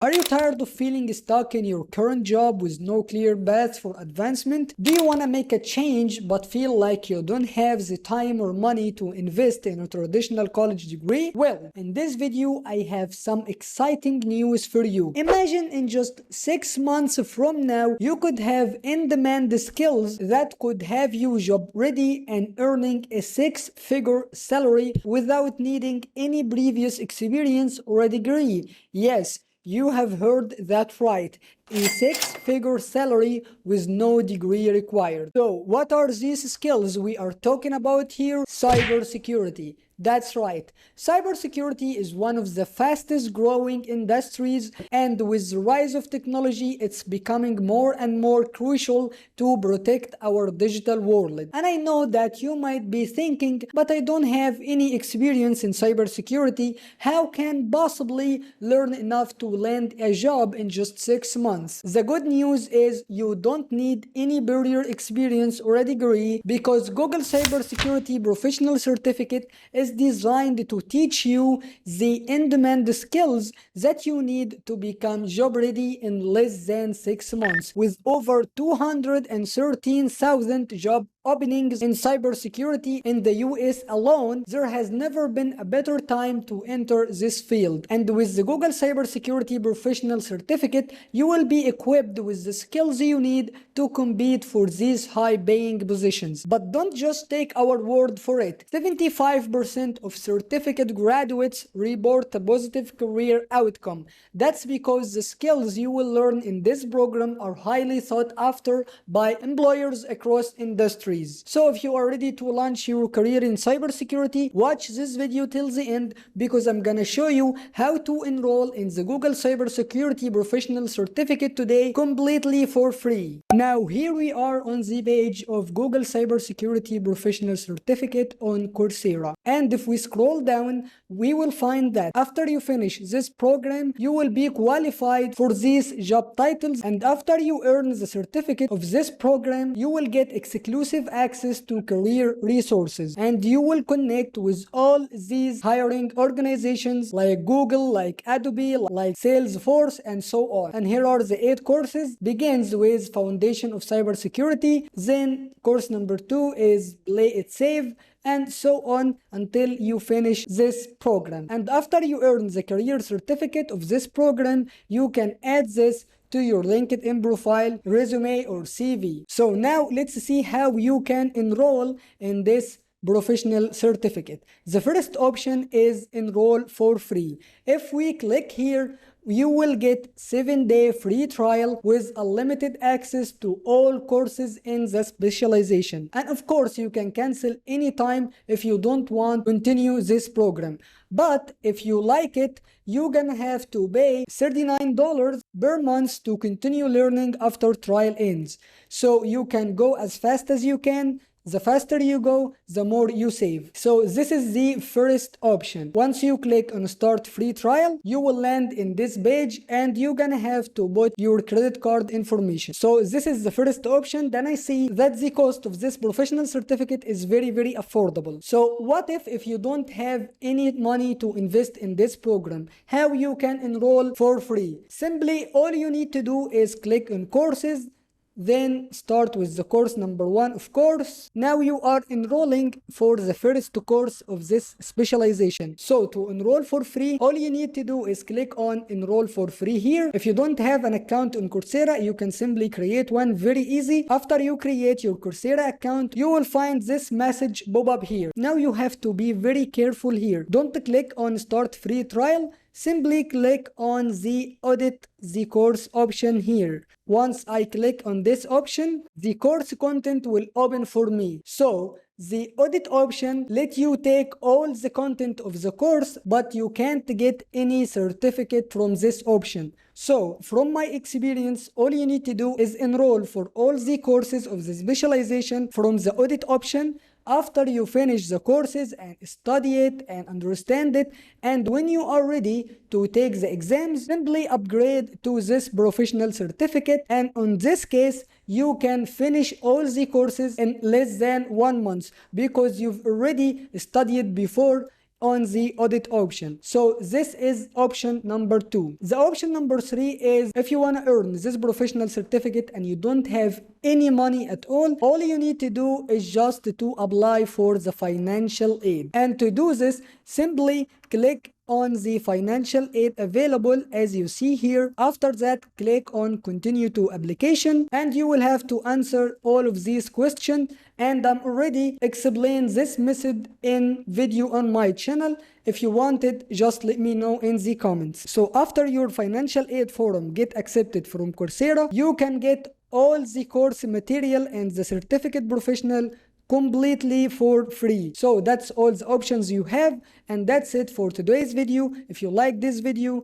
Are you tired of feeling stuck in your current job with no clear path for advancement? Do you want to make a change but feel like you don't have the time or money to invest in a traditional college degree? Well, in this video, I have some exciting news for you. Imagine in just 6 months from now, you could have in-demand skills that could have you job ready and earning a 6-figure salary without needing any previous experience or a degree. Yes, you have heard that right. A 6-figure salary with no degree required. So, what are these skills we are talking about here? Cybersecurity. That's right. Cybersecurity is one of the fastest growing industries, and with the rise of technology, it's becoming more and more crucial to protect our digital world. And I know that you might be thinking, but I don't have any experience in cybersecurity. How can possibly learn enough to land a job in just 6 months? The good news is you don't need any prior experience or a degree, because Google Cybersecurity Professional Certificate is designed to teach you the in-demand skills that you need to become job ready in less than 6 months. With over 213,000 job openings in cybersecurity in the US alone, there has never been a better time to enter this field. And with the Google Cybersecurity Professional Certificate, you will be equipped with the skills you need to compete for these high-paying positions. But don't just take our word for it. 75% of certificate graduates report a positive career outcome. That's because the skills you will learn in this program are highly sought after by employers across industries. So if you are ready to launch your career in cybersecurity, watch this video till the end, because I'm gonna show you how to enroll in the Google Cybersecurity Professional Certificate today completely for free. Now here we are on the page of Google Cybersecurity Professional Certificate on Coursera. And if we scroll down, we will find that after you finish this program, you will be qualified for these job titles, and after you earn the certificate of this program, you will get exclusive access to career resources, and you will connect with all these hiring organizations like Google, like Adobe, like Salesforce, and so on. And here are the 8 courses. Begins with Foundation of Cybersecurity, then course number 2 is Play It Safe, and so on until you finish this program. And after you earn the career certificate of this program, you can add this to your LinkedIn profile, resume, or CV. So now let's see how you can enroll in this professional certificate. The first option is enroll for free. If we click here, you will get 7-day free trial with unlimited access to all courses in the specialization. And of course, you can cancel anytime if you don't want to continue this program. But if you like it, you're gonna have to pay $39 per month to continue learning after trial ends. So you can go as fast as you can. The faster you go, the more you save. So this is the first option. Once you click on start free trial, you will land in this page and you're gonna have to put your credit card information. So this is the first option. Then I see that the cost of this professional certificate is very affordable. So what if you don't have any money to invest in this program? How you can enroll for free? Simply, all you need to do is click on courses, then start with the course number 1, of course. Now you are enrolling for the first course of this specialization. So to enroll for free, all you need to do is click on enroll for free here. If you don't have an account on Coursera, you can simply create one, very easy. After you create your Coursera account, you will find this message pop up here. Now you have to be very careful here. Don't click on start free trial. Simply click on the audit the course option here. Once I click on this option, the course content will open for me. So the audit option let you take all the content of the course, but you can't get any certificate from this option. So from my experience, all you need to do is enroll for all the courses of the specialization from the audit option. After you finish the courses and study it and understand it, and when you are ready to take the exams, simply upgrade to this professional certificate, and in this case you can finish all the courses in less than 1 month because you've already studied before on the audit option. So this is option number 2. The option number 3 is if you want to earn this professional certificate and you don't have any money at all you need to do is just to apply for the financial aid. And to do this, simply click on the financial aid available as you see here. After that, click on continue to application and you will have to answer all of these questions, and I'm already explained this method in video on my channel. If you want it, just let me know in the comments. So after your financial aid form get accepted from Coursera, you can get all the course material and the certificate professional completely for free. So that's all the options you have, and that's it for today's video. If you like this video,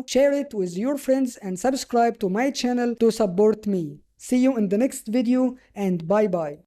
share it with your friends and subscribe to my channel to support me. See you in the next video, and bye bye.